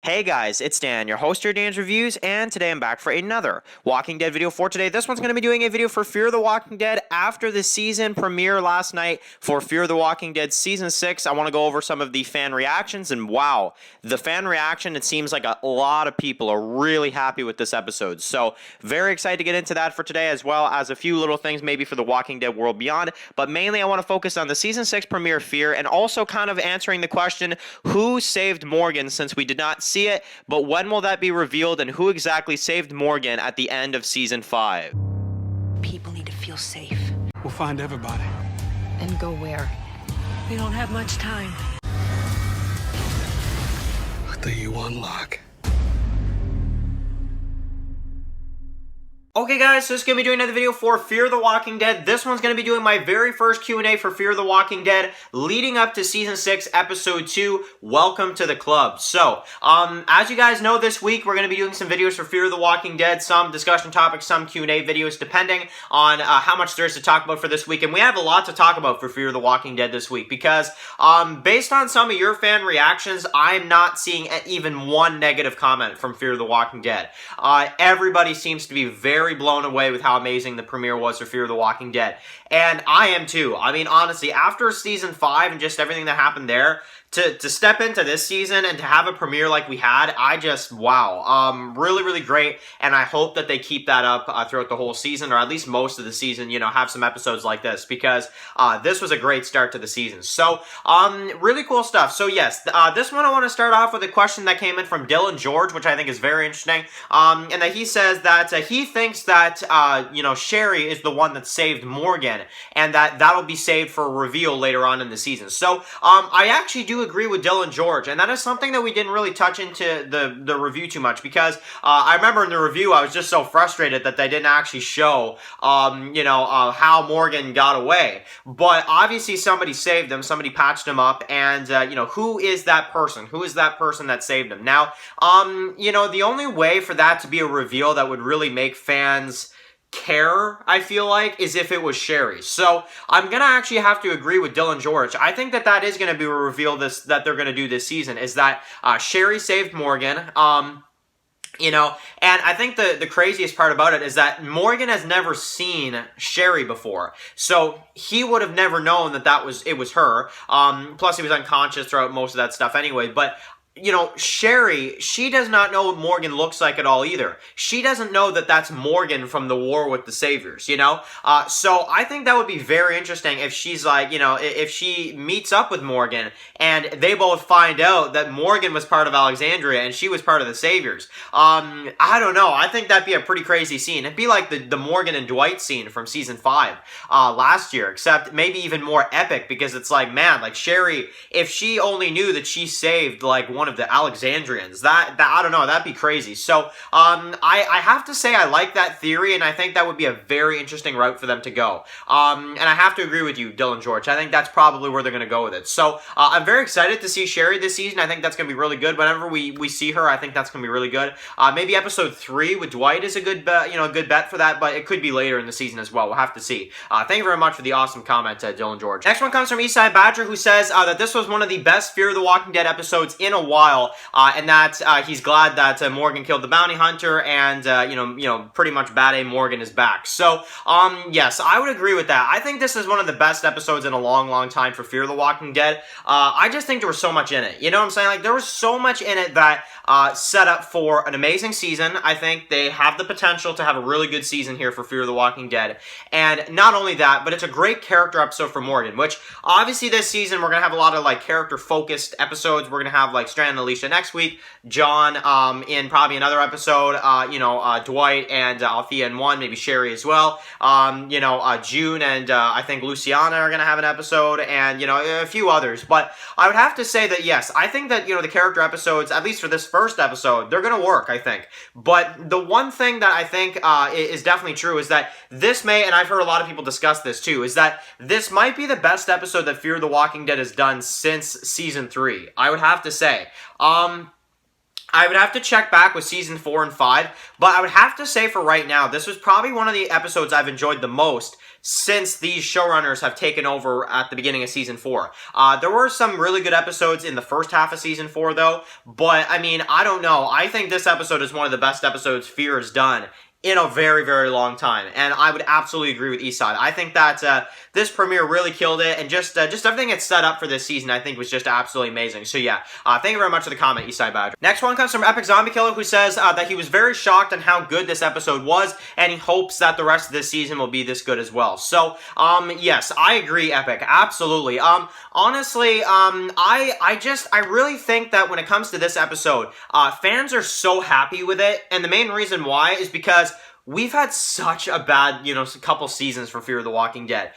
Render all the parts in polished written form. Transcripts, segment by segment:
Hey guys, it's Dan, your host of Dan's Reviews, and today I'm back for another Walking Dead video for today. This one's going to be doing a video for Fear the Walking Dead after the season premiere last night for Fear the Walking Dead Season 6. I want to go over some of the fan reactions, and wow, the fan reaction, it seems like a lot of people are really happy with this episode. So, very excited to get into that for today, as well as a few little things maybe for the Walking Dead World Beyond, but mainly I want to focus on the Season 6 premiere Fear, and also kind of answering the question, who saved Morgan, since we did not see it, but when will that be revealed, and who exactly saved Morgan at the end of Season 5? People need to feel safe. We'll find everybody. And go where? We don't have much time. What do you unlock? Okay guys, so this is going to be doing another video for Fear the Walking Dead. This one's going to be doing my very first Q&A for Fear the Walking Dead leading up to Season 6, Episode 2, Welcome to the Club. So, as you guys know, this week we're going to be doing some videos for Fear the Walking Dead, some discussion topics, some Q&A videos, depending on how much there is to talk about for this week. And we have a lot to talk about for Fear the Walking Dead this week because, based on some of your fan reactions, I'm not seeing even one negative comment from Fear the Walking Dead. Everybody seems to be very blown away with how amazing the premiere was for Fear the Walking Dead. And I am too. I mean, honestly, after Season 5 and just everything that happened there, to step into this season and to have a premiere like we had, I just, wow. Really, really great. And I hope that they keep that up throughout the whole season, or at least most of the season, you know, have some episodes like this, because this was a great start to the season. So, really cool stuff. So, yes, this one I want to start off with a question that came in from Dylan George, which I think is very interesting. And that he says that he thinks that, you know, Sherry is the one that saved Morgan, and that that'll be saved for a reveal later on in the season. So, I actually do agree with Dylan George, and that is something that we didn't really touch into the review too much, because I remember in the review I was just so frustrated that they didn't actually show, you know, how Morgan got away. But obviously somebody saved him, somebody patched him up, and, you know, who is that person? Who is that person that saved him? Now, you know, the only way for that to be a reveal that would really make fans care, I feel like, is if it was Sherry. So I'm gonna actually have to agree with Dylan George. I think that that is gonna be a reveal that they're gonna do this season, is that Sherry saved Morgan. You know, and I think the craziest part about it is that Morgan has never seen Sherry before, so he would have never known that it was her. Plus he was unconscious throughout most of that stuff anyway, but you know, Sherry, she does not know what Morgan looks like at all either. She doesn't know that that's Morgan from the War with the Saviors, you know? So I think that would be very interesting if she's like, you know, if she meets up with Morgan and they both find out that Morgan was part of Alexandria and she was part of the Saviors. I don't know. I think that'd be a pretty crazy scene. It'd be like the Morgan and Dwight scene from Season 5 last year, except maybe even more epic, because it's like, man, like Sherry, if she only knew that she saved like one of the Alexandrians, that I don't know, that'd be crazy. So I have to say I like that theory, and I think that would be a very interesting route for them to go. And I have to agree with you, Dylan George. I think that's probably where they're going to go with it. So I'm very excited to see Sherry this season. I think that's going to be really good. Whenever we see her, I think that's going to be really good. Maybe episode 3 with Dwight is a good bet, you know, a good bet for that, but it could be later in the season as well. We'll have to see. Thank you very much for the awesome comment, Dylan George. Next one comes from Eastside Badger, who says that this was one of the best Fear the Walking Dead episodes in a while, and that he's glad that Morgan killed the bounty hunter, and you know, pretty much Bad A Morgan is back. So yes, I would agree with that. I think this is one of the best episodes in a long time for Fear the Walking Dead. I just think there was so much in it. You know what I'm saying? Like, there was so much in it that set up for an amazing season. I think they have the potential to have a really good season here for Fear the Walking Dead. And not only that, but it's a great character episode for Morgan, which obviously this season we're gonna have a lot of like character focused episodes. We're gonna have like Strand and Alicia next week, John in probably another episode, you know, Dwight and Althea in one, maybe Sherry as well, you know, June and I think Luciana are gonna have an episode, and you know, a few others. But I would have to say that yes, I think that, you know, the character episodes, at least for this first episode, they're gonna work, I think. But the one thing that I think is definitely true is that this may, and I've heard a lot of people discuss this too, is that this might be the best episode that Fear the Walking Dead has done since Season 3. I would have to say. I would have to check back with season 4 and 5, but I would have to say for right now, this was probably one of the episodes I've enjoyed the most since these showrunners have taken over at the beginning of season 4. There were some really good episodes in the first half of season 4, though, but, I mean, I don't know. I think this episode is one of the best episodes Fear has done in a very, very long time, and I would absolutely agree with Eastside. I think that this premiere really killed it, and just everything it's set up for this season, I think, was just absolutely amazing. So yeah, thank you very much for the comment, Eastside Badger. Next one comes from Epic Zombie Killer, who says that he was very shocked on how good this episode was, and he hopes that the rest of this season will be this good as well. So, yes, I agree, Epic, absolutely. Honestly, I really think that when it comes to this episode, fans are so happy with it, and the main reason why is because we've had such a bad, couple seasons for Fear the Walking Dead.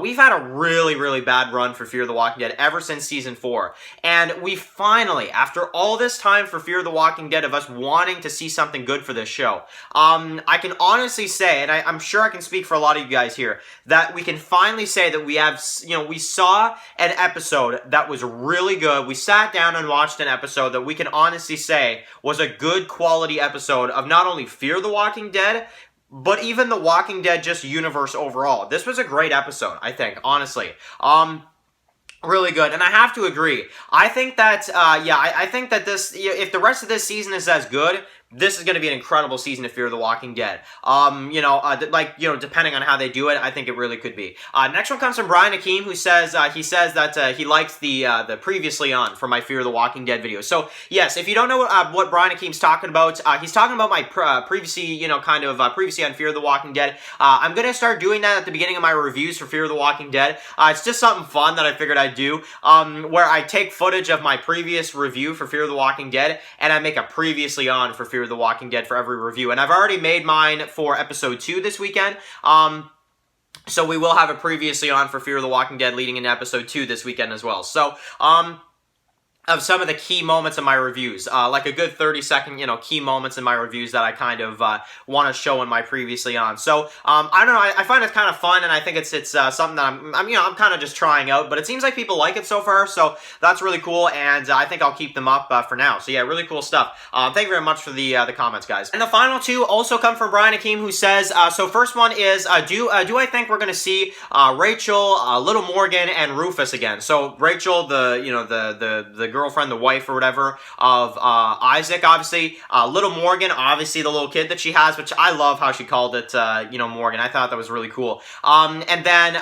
We've had a really, really bad run for Fear the Walking Dead ever since season 4. And we finally, after all this time for Fear the Walking Dead of us wanting to see something good for this show, I can honestly say, and I'm sure I can speak for a lot of you guys here, that we can finally say that we have, we saw an episode that was really good. We sat down and watched an episode that we can honestly say was a good quality episode of not only Fear the Walking Dead, but even the Walking Dead just universe overall. This was a great episode, I think, honestly. Really good, and I have to agree. I think that, I think that this, if the rest of this season is as good, this is going to be an incredible season of Fear the Walking Dead. Depending on how they do it, I think it really could be. Next one comes from Brian Akeem, who says, that he likes the Previously On for my Fear the Walking Dead video. So, yes, if you don't know what Brian Akeem's talking about, he's talking about my previously on Fear the Walking Dead. I'm going to start doing that at the beginning of my reviews for Fear the Walking Dead. It's just something fun that I figured I'd do, where I take footage of my previous review for Fear the Walking Dead, and I make a Previously On for Fear the Walking Dead for every review. And I've already made mine for episode 2 this weekend. So we will have a Previously On for Fear the Walking Dead leading into episode 2 this weekend as well. So, of some of the key moments in my reviews, like a good 30-second, key moments in my reviews that I kind of want to show in my Previously On. So, I don't know, I find it kind of fun, and I think it's something that I'm kind of just trying out, but it seems like people like it so far, so that's really cool, and I think I'll keep them up for now. So yeah, really cool stuff. Thank you very much for the comments, guys. And the final two also come from Brian Akeem, who says, so first one is, do I think we're going to see Rachel, Little Morgan, and Rufus again? So Rachel, the girlfriend, the wife or whatever of Isaac, obviously. Little Morgan, obviously the little kid that she has, which I love how she called it, Morgan. I thought that was really cool. And then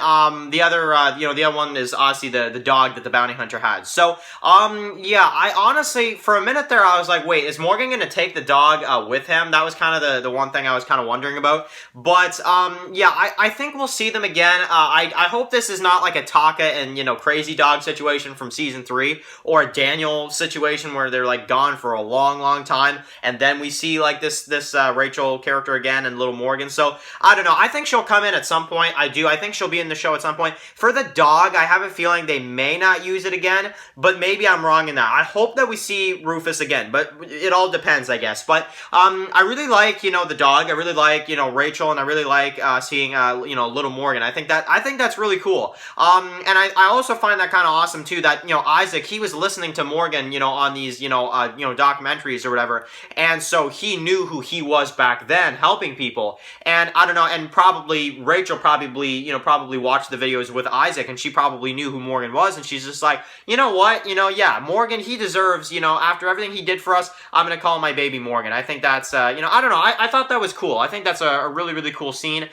the other one is obviously the dog that the bounty hunter had. So, I honestly, for a minute there, I was like, wait, is Morgan going to take the dog with him? That was kind of the one thing I was kind of wondering about. But, I think we'll see them again. I hope this is not like a Taka and, crazy dog situation from season 3, or a Daniel situation where they're like gone for a long, long time, and then we see like this Rachel character again and Little Morgan. So I don't know. I think she'll come in at some point. I think she'll be in the show at some point. For the dog, I have a feeling they may not use it again, but maybe I'm wrong in that. I hope that we see Rufus again, but it all depends, I guess. But I really like the dog. I really like Rachel, and I really like seeing Little Morgan. I think that's really cool. And I also find that kind of awesome too that Isaac, he was listening to Morgan, on these, documentaries or whatever, and so he knew who he was back then, helping people, and I don't know, and probably Rachel probably watched the videos with Isaac, and she probably knew who Morgan was, and she's just like, you know what, yeah, Morgan, he deserves, after everything he did for us, I'm gonna call my baby Morgan. I think that's, I don't know, I thought that was cool. I think that's a really, really cool scene.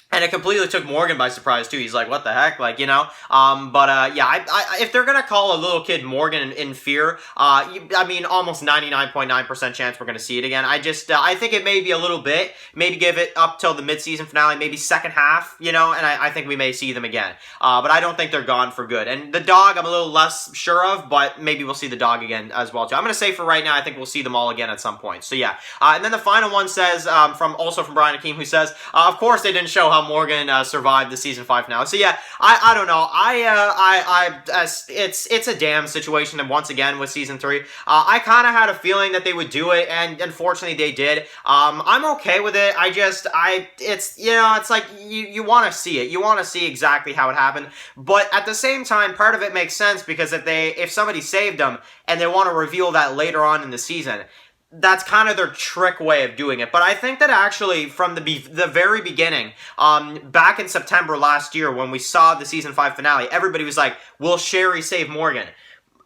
And it completely took Morgan by surprise, too. He's like, what the heck? Like, if they're going to call a little kid Morgan in Fear, almost 99.9% chance we're going to see it again. I think it may be a little bit. Maybe give it up till the mid-season finale, maybe second half, and I think we may see them again. But I don't think they're gone for good. And the dog, I'm a little less sure of, but maybe we'll see the dog again as well, too. I'm going to say for right now, I think we'll see them all again at some point. So, yeah. And then the final one says, from Brian Akeem, who says, of course they didn't show how Morgan survived the season 5 finale. So yeah, I don't know. It's a damn situation. And once again with season 3, I kind of had a feeling that they would do it, and unfortunately they did. I'm okay with it. It's it's like you want to see it. You want to see exactly how it happened. But at the same time, part of it makes sense because if somebody saved them and they want to reveal that later on in the season, that's kind of their trick way of doing it. But I think that actually from the very beginning, back in September last year when we saw the season 5 finale, everybody was like, will Sherry save Morgan?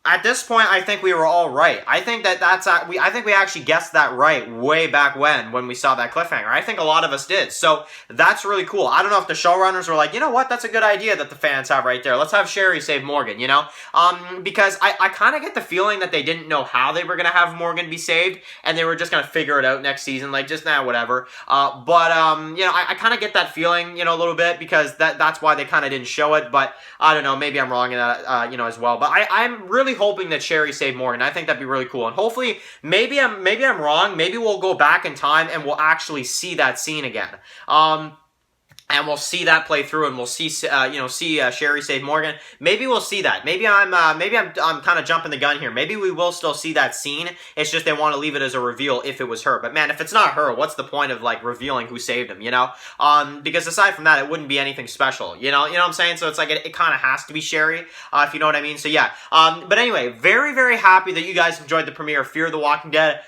At this point, I think we were all right. I think I think we actually guessed that right way back when we saw that cliffhanger. I think a lot of us did. So that's really cool. I don't know if the showrunners were like, you know what, that's a good idea that the fans have right there. Let's have Sherry save Morgan, you know? Because I kind of get the feeling that they didn't know how they were going to have Morgan be saved, and they were just going to figure it out next season, like just whatever. I kind of get that feeling, a little bit, because that's why they kind of didn't show it. But I don't know, maybe I'm wrong in that, as well. But I'm really hoping that Sherry saved Morgan. I think that'd be really cool. And hopefully, maybe I'm wrong. Maybe we'll go back in time and we'll actually see that scene again. And we'll see that play through, and we'll see, Sherry save Morgan. Maybe we'll see that. Maybe I'm kind of jumping the gun here. Maybe we will still see that scene. It's just they want to leave it as a reveal if it was her. But man, if it's not her, what's the point of like revealing who saved him? Because aside from that, it wouldn't be anything special. You know what I'm saying? So it's like it kind of has to be Sherry, if you know what I mean. So yeah. But anyway, very very happy that you guys enjoyed the premiere of Fear the Walking Dead.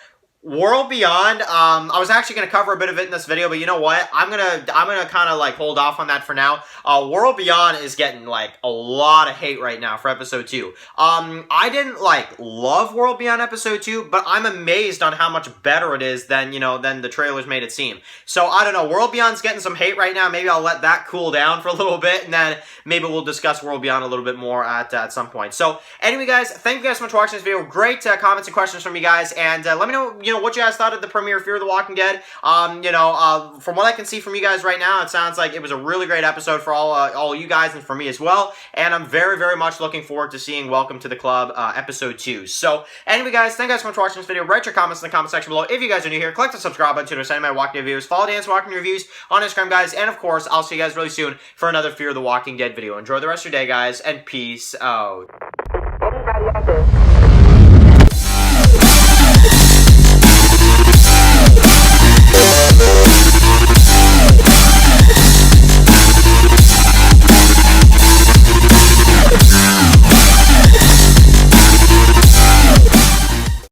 World Beyond, I was actually going to cover a bit of it in this video, but you know what? I'm gonna kind of like hold off on that for now. World Beyond is getting like a lot of hate right now for episode 2. I didn't like love World Beyond episode 2, but I'm amazed on how much better it is than the trailers made it seem. So I don't know, World Beyond's getting some hate right now. Maybe I'll let that cool down for a little bit, and then maybe we'll discuss World Beyond a little bit more at some point. So anyway, guys, thank you guys so much for watching this video. Great comments and questions from you guys, and let me know what you guys thought of the premiere of Fear the Walking Dead. From what I can see from you guys right now, it sounds like it was a really great episode for all you guys and for me as well. And I'm very, very much looking forward to seeing Welcome to the Club episode 2. So anyway, guys, thank you guys so much for watching this video. Write your comments in the comment section below. If you guys are new here, click the subscribe button to send my Walking Dead videos. Follow Dan's Walking Dead Reviews on Instagram, guys. And of course, I'll see you guys really soon for another Fear the Walking Dead video. Enjoy the rest of your day, guys, and peace out. Anybody out there?